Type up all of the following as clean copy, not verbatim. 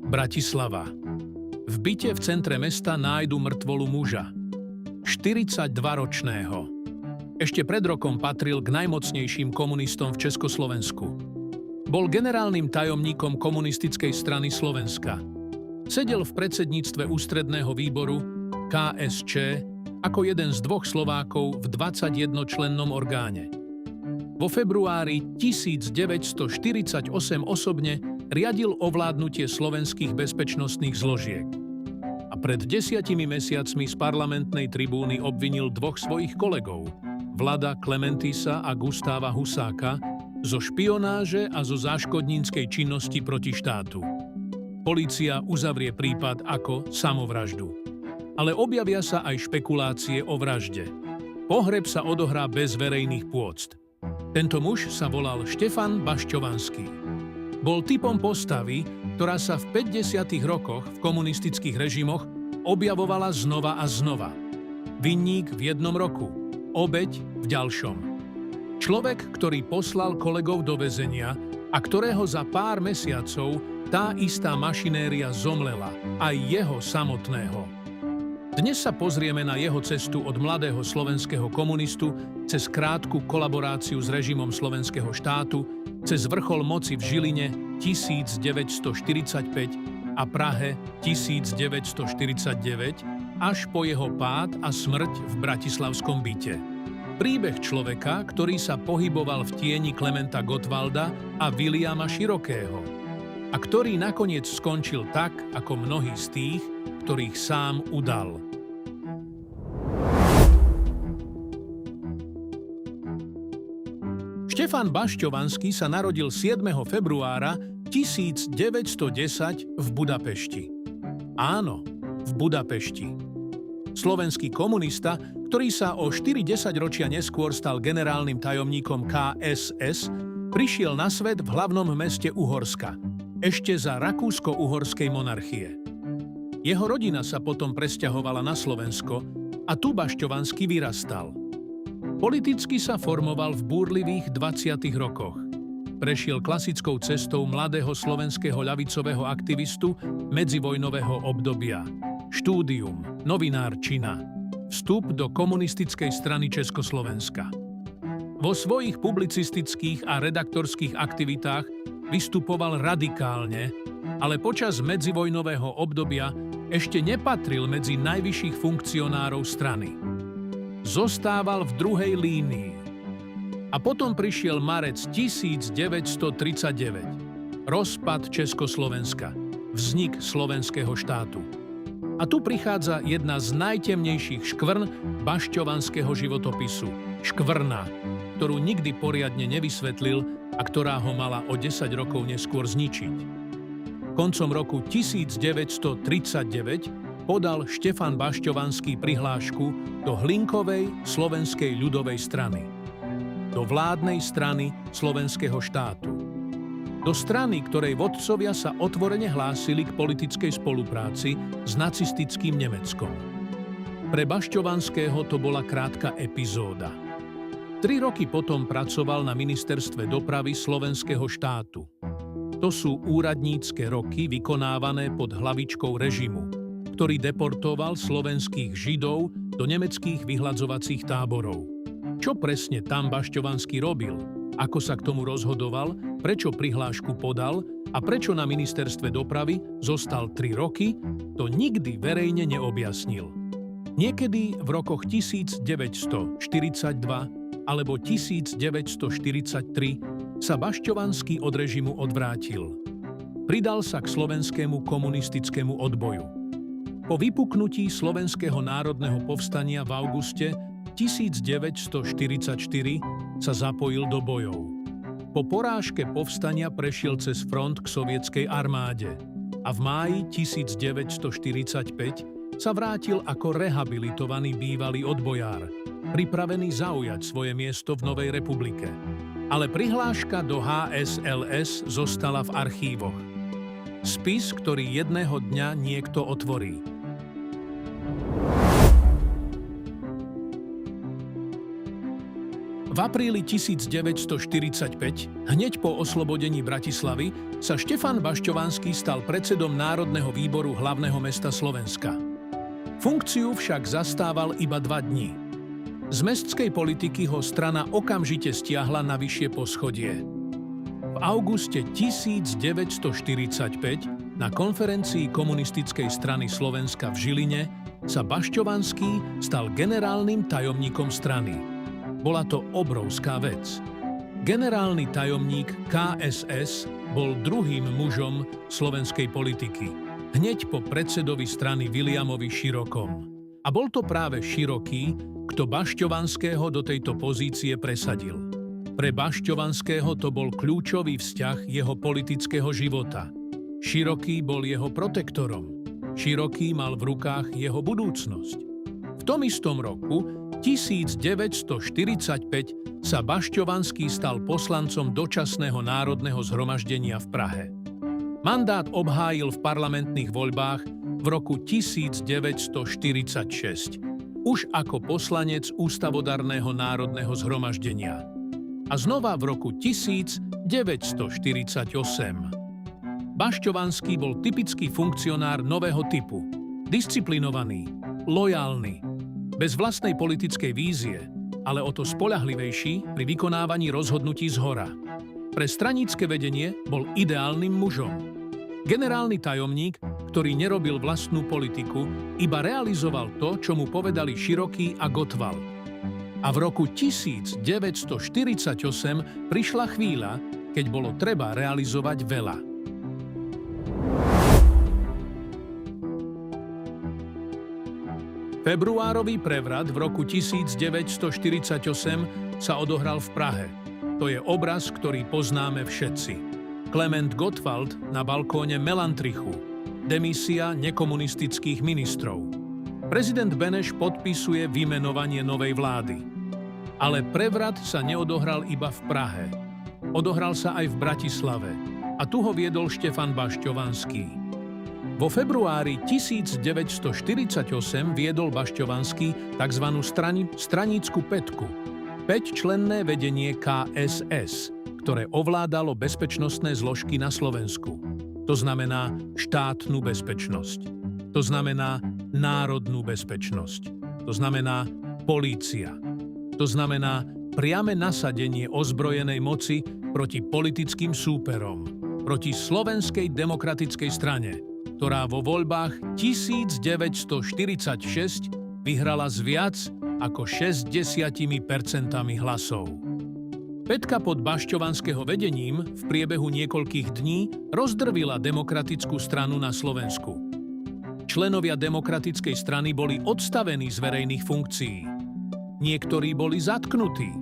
Bratislava. V byte v centre mesta nájdu mŕtvolu muža. 42-ročného. Ešte pred rokom patril k najmocnejším komunistom v Československu. Bol generálnym tajomníkom komunistickej strany Slovenska. Sedel v predsedníctve ústredného výboru KSČ ako jeden z dvoch Slovákov v 21-člennom orgáne. Vo februári 1948 osobne riadil ovládnutie slovenských bezpečnostných zložiek. A pred 10 mesiacmi z parlamentnej tribúny obvinil dvoch svojich kolegov, Vlada Klementisa a Gustáva Husáka, zo špionáže a zo záškodníckej činnosti proti štátu. Polícia uzavrie prípad ako samovraždu. Ale objavia sa aj špekulácie o vražde. Pohreb sa odohrá bez verejných pôct. Tento muž sa volal Štefan Bašťovanský. Bol typom postavy, ktorá sa v 50. rokoch v komunistických režimoch objavovala znova a znova. Vinník v jednom roku, obeť v ďalšom. Človek, ktorý poslal kolegov do väzenia a ktorého za pár mesiacov tá istá mašinéria zomlela, aj jeho samotného. Dnes sa pozrieme na jeho cestu od mladého slovenského komunistu cez krátku kolaboráciu s režimom slovenského štátu, cez vrchol moci v Žiline 1945 a Prahe 1949 až po jeho pád a smrť v bratislavskom byte. Príbeh človeka, ktorý sa pohyboval v tieni Klementa Gottwalda a Viliama Širokého a ktorý nakoniec skončil tak, ako mnohí z tých, ktorých sám udal. Štefan Bašťovanský sa narodil 7. februára 1910 v Budapešti. Áno, v Budapešti. Slovenský komunista, ktorý sa o 4-10 ročia neskôr stal generálnym tajomníkom KSS, prišiel na svet v hlavnom meste Uhorska, ešte za rakúsko-uhorskej monarchie. Jeho rodina sa potom presťahovala na Slovensko a tu Bašťovanský vyrastal. Politicky sa formoval v búrlivých 20. rokoch. Prešiel klasickou cestou mladého slovenského ľavicového aktivistu medzivojnového obdobia. Štúdium, novinárčina, vstup do komunistickej strany Československa. Vo svojich publicistických a redaktorských aktivitách vystupoval radikálne, ale počas medzivojnového obdobia ešte nepatril medzi najvyšších funkcionárov strany. Zostával v druhej línii. A potom prišiel marec 1939, rozpad Československa, vznik slovenského štátu. A tu prichádza jedna z najtemnejších škvrn bašťovanského životopisu. Škvrna, ktorú nikdy poriadne nevysvetlil a ktorá ho mala o 10 rokov neskôr zničiť. Koncom roku 1939 podal Štefan Bašťovanský prihlášku do Hlinkovej slovenskej ľudovej strany. Do vládnej strany slovenského štátu. Do strany, ktorej vodcovia sa otvorene hlásili k politickej spolupráci s nacistickým Nemeckom. Pre Bašťovanského to bola krátka epizóda. 3 roky potom pracoval na ministerstve dopravy slovenského štátu. To sú úradnícke roky vykonávané pod hlavičkou režimu, ktorý deportoval slovenských Židov do nemeckých vyhladzovacích táborov. Čo presne tam Bašťovanský robil? Ako sa k tomu rozhodoval, prečo prihlášku podal a prečo na ministerstve dopravy zostal 3 roky, to nikdy verejne neobjasnil. Niekedy v rokoch 1942 alebo 1943 sa Bašťovanský od režimu odvrátil. Pridal sa k slovenskému komunistickému odboju. Po vypuknutí Slovenského národného povstania v auguste 1944 sa zapojil do bojov. Po porážke povstania prešiel cez front k sovietskej armáde a v máji 1945 sa vrátil ako rehabilitovaný bývalý odbojár, pripravený zaujať svoje miesto v Novej republike. Ale prihláška do HSLS zostala v archívoch. Spis, ktorý jedného dňa niekto otvorí. V apríli 1945, hneď po oslobodení Bratislavy, sa Štefan Bašťovanský stal predsedom Národného výboru hlavného mesta Slovenska. Funkciu však zastával iba 2 dni. Z mestskej politiky ho strana okamžite stiahla na vyššie poschodie. V auguste 1945 na konferencii Komunistickej strany Slovenska v Žiline sa Bašťovanský stal generálnym tajomníkom strany. Bola to obrovská vec. Generálny tajomník KSS bol druhým mužom slovenskej politiky, hneď po predsedovi strany Viliamovi Širokom. A bol to práve Široký, kto Bašťovanského do tejto pozície presadil. Pre Bašťovanského to bol kľúčový vzťah jeho politického života. Široký bol jeho protektorom. Široký mal v rukách jeho budúcnosť. V tom istom roku, 1945, sa Bašťovanský stal poslancom dočasného národného zhromaždenia v Prahe. Mandát obhájil v parlamentných voľbách v roku 1946, už ako poslanec Ústavodárneho národného zhromaždenia. A znova v roku 1948. Bašťovanský bol typický funkcionár nového typu. Disciplinovaný, lojálny, bez vlastnej politickej vízie, ale o to spoľahlivejší pri vykonávaní rozhodnutí zhora. Pre stranícke vedenie bol ideálnym mužom. Generálny tajomník, ktorý nerobil vlastnú politiku, iba realizoval to, čo mu povedali Široký a Gottwald. A v roku 1948 prišla chvíľa, keď bolo treba realizovať veľa. Februárový prevrat v roku 1948 sa odohral v Prahe. To je obraz, ktorý poznáme všetci. Klement Gottwald na balkóne Melantrichu. Demisia nekomunistických ministrov. Prezident Beneš podpisuje vymenovanie novej vlády. Ale prevrat sa neodohral iba v Prahe. Odohral sa aj v Bratislave. A tu ho viedol Štefan Bašťovanský. Vo februári 1948 viedol Bašťovanský tzv. Stranícku pätku. 5-členné vedenie KSS, ktoré ovládalo bezpečnostné zložky na Slovensku. To znamená štátnu bezpečnosť. To znamená národnú bezpečnosť. To znamená polícia. To znamená priame nasadenie ozbrojenej moci proti politickým súperom, proti Slovenskej demokratickej strane, ktorá vo voľbách 1946 vyhrala s viac ako 60% hlasov. Pätka pod Bašťovanského vedením v priebehu niekoľkých dní rozdrvila Demokratickú stranu na Slovensku. Členovia Demokratickej strany boli odstavení z verejných funkcií. Niektorí boli zatknutí.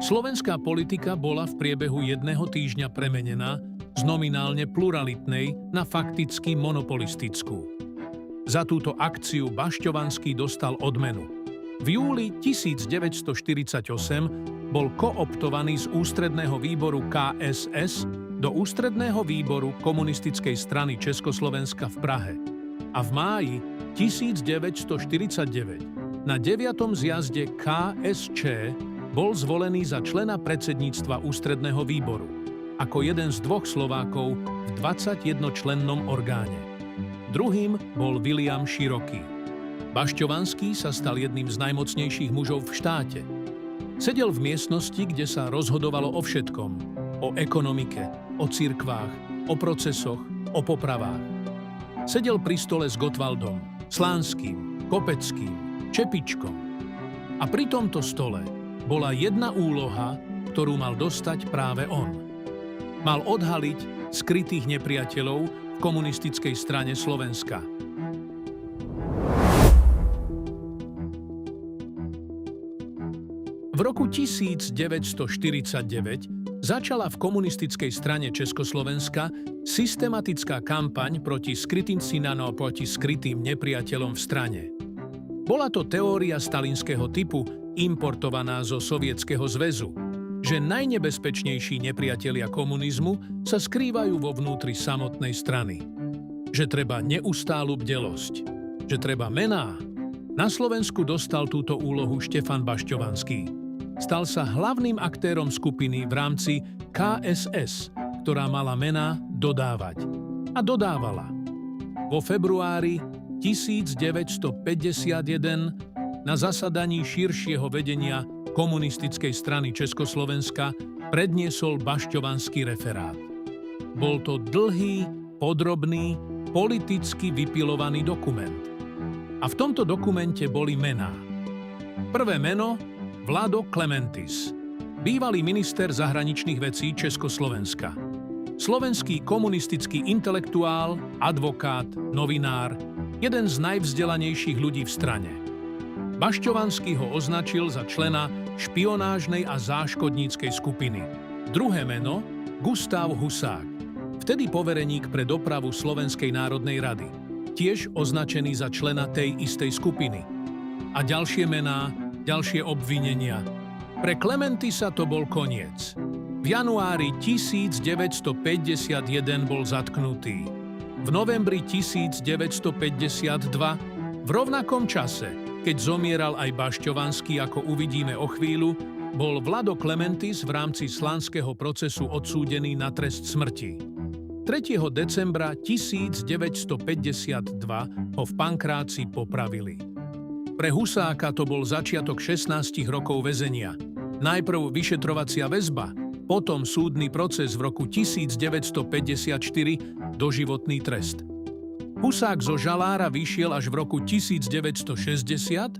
Slovenská politika bola v priebehu 1 týždňa premenená z nominálne pluralitnej na fakticky monopolistickú. Za túto akciu Bašťovanský dostal odmenu. V júli 1948 bol kooptovaný z Ústredného výboru KSS do Ústredného výboru Komunistickej strany Československa v Prahe. A v máji 1949 na 9. zjazde KSČ bol zvolený za člena predsedníctva Ústredného výboru, ako jeden z 2 Slovákov v 21-člennom orgáne. Druhým bol Viliam Široký. Bašťovanský sa stal jedným z najmocnejších mužov v štáte. Sedel v miestnosti, kde sa rozhodovalo o všetkom. O ekonomike, o cirkvách, o procesoch, o popravách. Sedel pri stole s Gottwaldom, Slánskym, Kopeckým, Čepičkom. A pri tomto stole bola jedna úloha, ktorú mal dostať práve on. Mal odhaliť skrytých nepriateľov v komunistickej strane Slovenska. V roku 1949 začala v komunistickej strane Československa systematická kampaň proti skrytým nepriateľom v strane. Bola to teória stalinského typu, importovaná zo Sovietskeho zväzu, že najnebezpečnejší nepriatelia komunizmu sa skrývajú vo vnútri samotnej strany. Že treba neustálu bdelosť, že treba mená. Na Slovensku dostal túto úlohu Štefan Bašťovanský. Stal sa hlavným aktérom skupiny v rámci KSS, ktorá mala mená Dodávať. A dodávala. Vo februári 1951 na zasadaní širšieho vedenia Komunistickej strany Československa predniesol bašťovanský referát. Bol to dlhý, podrobný, politicky vypilovaný dokument. A v tomto dokumente boli mená. Prvé meno Vlado Klementis, bývalý minister zahraničných vecí Československa. Slovenský komunistický intelektuál, advokát, novinár, jeden z najvzdelanejších ľudí v strane. Bašťovanský ho označil za člena špionážnej a záškodníckej skupiny. Druhé meno Gustav Husák, vtedy povereník pre dopravu Slovenskej národnej rady, tiež označený za člena tej istej skupiny. A ďalšie mená, ďalšie obvinenia. Pre Klementisa to bol koniec. V januári 1951 bol zatknutý. V novembri 1952, v rovnakom čase, keď zomieral aj Bašťovanský, ako uvidíme o chvíľu, bol Vlado Klementis v rámci slanského procesu odsúdený na trest smrti. 3. decembra 1952 ho v Pankráci popravili. Pre Husáka to bol začiatok 16 rokov väzenia. Najprv vyšetrovacia väzba, potom súdny proces v roku 1954, doživotný trest. Husák zo žalára vyšiel až v roku 1960,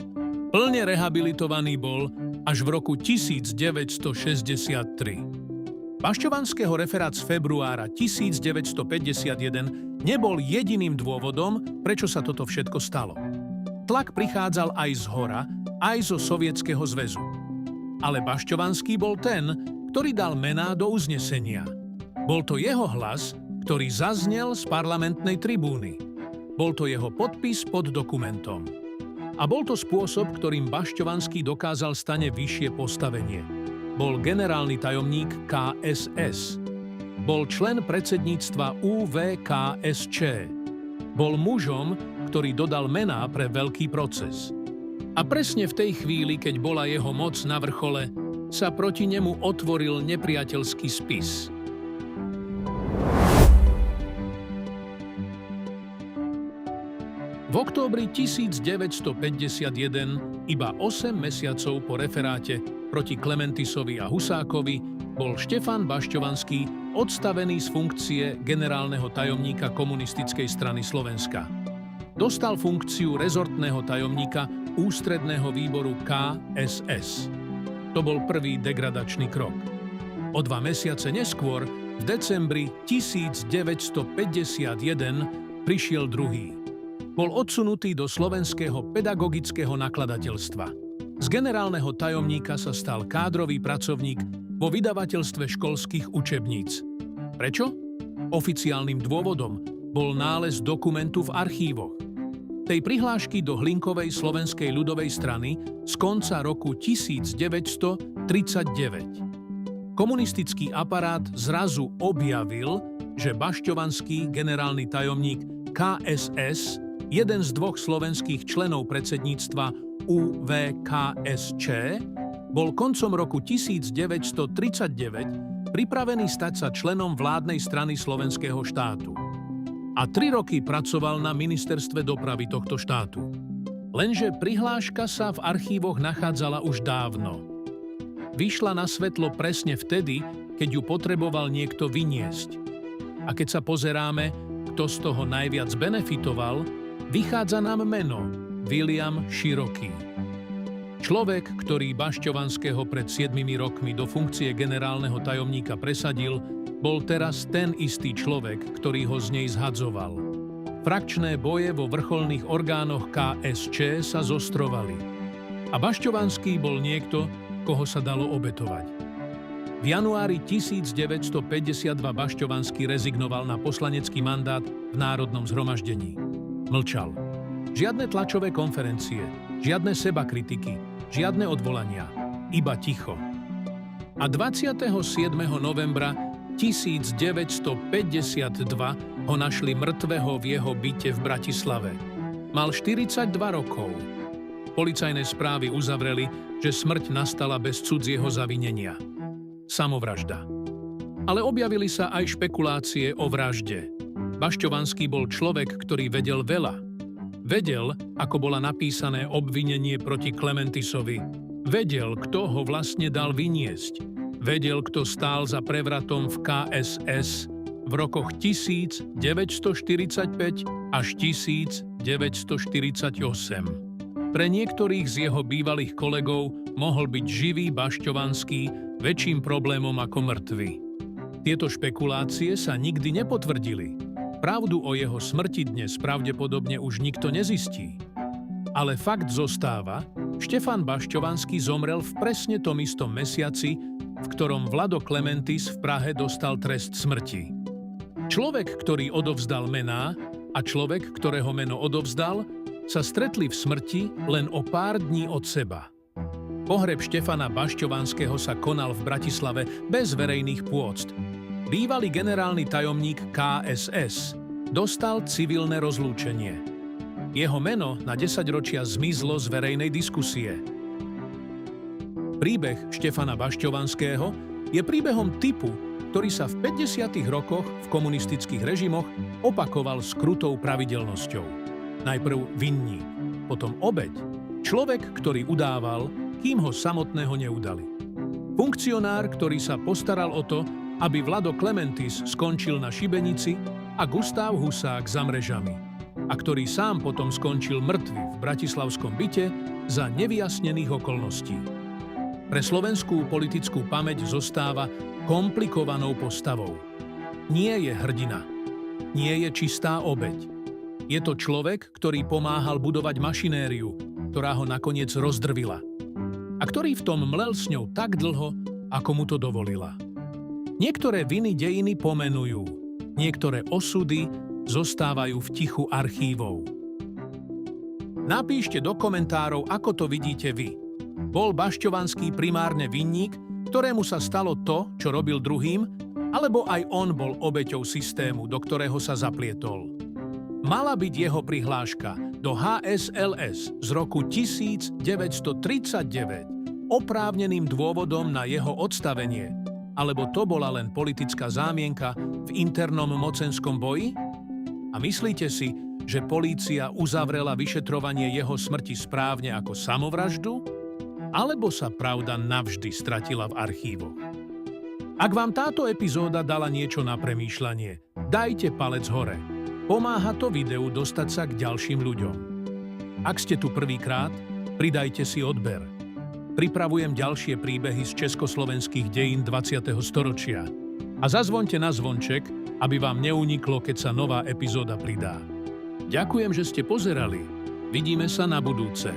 plne rehabilitovaný bol až v roku 1963. Bašťovanského referát z februára 1951 nebol jediným dôvodom, prečo sa toto všetko stalo. Tlak prichádzal aj zhora, aj zo Sovietskeho zväzu. Ale Bašťovanský bol ten, ktorý dal mená do uznesenia. Bol to jeho hlas, ktorý zaznel z parlamentnej tribúny. Bol to jeho podpis pod dokumentom. A bol to spôsob, ktorým Bašťovanský dokázal stane vyššie postavenie. Bol generálny tajomník KSS. Bol člen predsedníctva UVKSČ. Bol mužom, ktorý dodal mená pre veľký proces. A presne v tej chvíli, keď bola jeho moc na vrchole, sa proti nemu otvoril nepriateľský spis. V októbri 1951, iba 8 mesiacov po referáte proti Klementisovi a Husákovi, bol Štefan Bašťovanský odstavený z funkcie generálneho tajomníka Komunistickej strany Slovenska. Dostal funkciu rezortného tajomníka ústredného výboru KSS. To bol prvý degradačný krok. O 2 mesiace neskôr, v decembri 1951, prišiel druhý. Bol odsunutý do Slovenského pedagogického nakladateľstva. Z generálneho tajomníka sa stal kádrový pracovník vo vydavateľstve školských učebníc. Prečo? Oficiálnym dôvodom bol nález dokumentu v archívoch. Tej prihlášky do Hlinkovej slovenskej ľudovej strany z konca roku 1939. Komunistický aparát zrazu objavil, že Bašťovanský, generálny tajomník KSS, jeden z 2 slovenských členov predsedníctva UVKSČ, bol koncom roku 1939 pripravený stať sa členom vládnej strany slovenského štátu. A 3 roky pracoval na ministerstve dopravy tohto štátu. Lenže prihláška sa v archívoch nachádzala už dávno. Vyšla na svetlo presne vtedy, keď ju potreboval niekto vyniesť. A keď sa pozeráme, kto z toho najviac benefitoval, vychádza nám meno William Široký. Človek, ktorý Bašťovanského pred 7 rokmi do funkcie generálneho tajomníka presadil, bol teraz ten istý človek, ktorý ho z nej zhadzoval. Frakčné boje vo vrcholných orgánoch KSČ sa zostrovali. A Bašťovanský bol niekto, koho sa dalo obetovať. V januári 1952 Bašťovanský rezignoval na poslanecký mandát v Národnom zhromaždení. Mlčal. Žiadne tlačové konferencie, žiadne sebakritiky, žiadne odvolania, iba ticho. A 27. novembra 1952 ho našli mŕtvého v jeho byte v Bratislave. Mal 42 rokov. Policajné správy uzavreli, že smrť nastala bez cudzieho zavinenia. Samovražda. Ale objavili sa aj špekulácie o vražde. Bašťovanský bol človek, ktorý vedel veľa. Vedel, ako bola napísané obvinenie proti Klementisovi. Vedel, kto ho vlastne dal vyniesť. Vedel, kto stál za prevratom v KSS v rokoch 1945 až 1948. Pre niektorých z jeho bývalých kolegov mohol byť živý Bašťovanský väčším problémom ako mŕtvy. Tieto špekulácie sa nikdy nepotvrdili. Pravdu o jeho smrti dnes pravdepodobne už nikto nezistí. Ale fakt zostáva, Štefan Bašťovanský zomrel v presne tom istom mesiaci, v ktorom Vlado Klementis v Prahe dostal trest smrti. Človek, ktorý odovzdal mená, a človek, ktorého meno odovzdal, sa stretli v smrti len o pár dní od seba. Pohreb Štefana Bašťovanského sa konal v Bratislave bez verejných pôct. Bývalý generálny tajomník KSS dostal civilné rozlúčenie. Jeho meno na 10 ročia zmizlo z verejnej diskusie. Príbeh Štefana Bašťovanského je príbehom typu, ktorý sa v 50. rokoch v komunistických režimoch opakoval s krutou pravidelnosťou. Najprv vinník, potom obeť, človek, ktorý udával, kým ho samotného neudali. Funkcionár, ktorý sa postaral o to, aby Vlado Klementis skončil na šibenici a Gustav Husák za mrežami, a ktorý sám potom skončil mŕtvy v bratislavskom byte za nevyjasnených okolností. Pre slovenskú politickú pamäť zostáva komplikovanou postavou. Nie je hrdina. Nie je čistá obeť. Je to človek, ktorý pomáhal budovať mašinériu, ktorá ho nakoniec rozdrvila. A ktorý v tom mlel s ňou tak dlho, ako mu to dovolila. Niektoré viny dejiny pomenujú. Niektoré osudy zostávajú v tichu archívov. Napíšte do komentárov, ako to vidíte vy. Bol Bašťovanský primárne vinník, ktorému sa stalo to, čo robil druhým, alebo aj on bol obeťou systému, do ktorého sa zaplietol. Mala byť jeho prihláška do HSLS z roku 1939 oprávneným dôvodom na jeho odstavenie, alebo to bola len politická zámienka v internom mocenskom boji? A myslíte si, že polícia uzavrela vyšetrovanie jeho smrti správne ako samovraždu? Alebo sa pravda navždy stratila v archívoch? Ak vám táto epizóda dala niečo na premýšľanie, dajte palec hore. Pomáha to videu dostať sa k ďalším ľuďom. Ak ste tu prvýkrát, pridajte si odber. Pripravujem ďalšie príbehy z československých dejín 20. storočia. A zazvoňte na zvonček, aby vám neuniklo, keď sa nová epizóda pridá. Ďakujem, že ste pozerali. Vidíme sa na budúce.